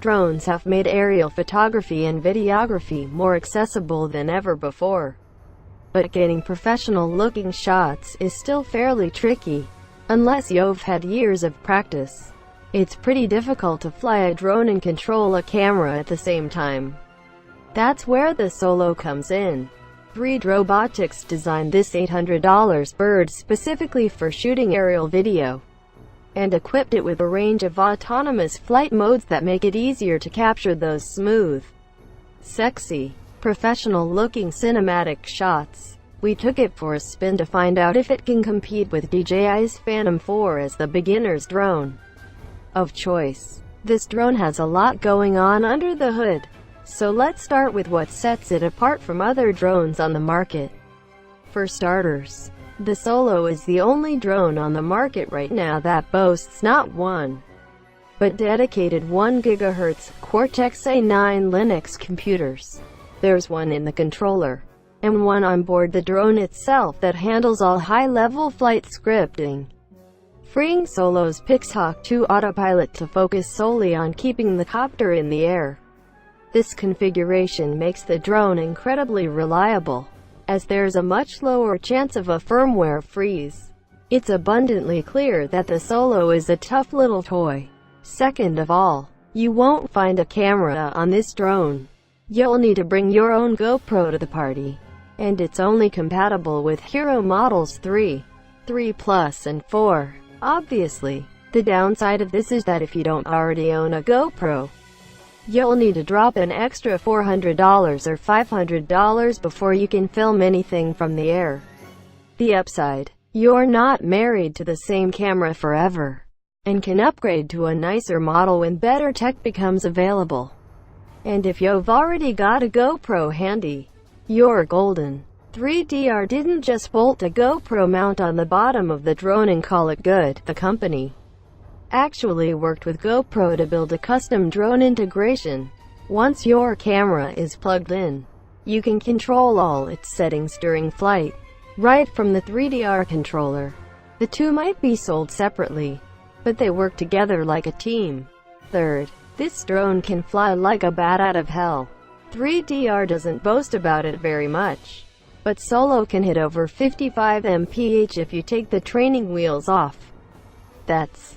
drones have made aerial photography and videography more accessible than ever before. But getting professional-looking shots is still fairly tricky, unless you've had years of practice. It's pretty difficult to fly a drone and control a camera at the same time. That's where the Solo comes in. 3D Robotics designed this $800 bird specifically for shooting aerial video, and equipped it with a range of autonomous flight modes that make it easier to capture those smooth, sexy, professional-looking cinematic shots. We took it for a spin to find out if it can compete with DJI's Phantom 4 as the beginner's drone of choice. This drone has a lot going on under the hood, so let's start with what sets it apart from other drones on the market. For starters, the Solo is the only drone on the market right now that boasts not one, but dedicated 1 GHz Cortex-A9 Linux computers. There's one in the controller, and one on board the drone itself that handles all high-level flight scripting, freeing Solo's Pixhawk 2 autopilot to focus solely on keeping the copter in the air. This configuration makes the drone incredibly reliable, as there's a much lower chance of a firmware freeze. It's abundantly clear that the Solo is a tough little toy. Second of all, you won't find a camera on this drone. You'll need to bring your own GoPro to the party, and it's only compatible with Hero models 3, 3 Plus and 4. Obviously, the downside of this is that if you don't already own a GoPro, you'll need to drop an extra $400 or $500 before you can film anything from the air. The upside: you're not married to the same camera forever, and can upgrade to a nicer model when better tech becomes available. And if you've already got a GoPro handy, you're golden. 3DR didn't just bolt a GoPro mount on the bottom of the drone and call it good. The company actually worked with GoPro to build a custom drone integration. Once your camera is plugged in, you can control all its settings during flight, right from the 3DR controller. The two might be sold separately, but they work together like a team. Third, this drone can fly like a bat out of hell. 3DR doesn't boast about it very much, but Solo can hit over 55 mph if you take the training wheels off. That's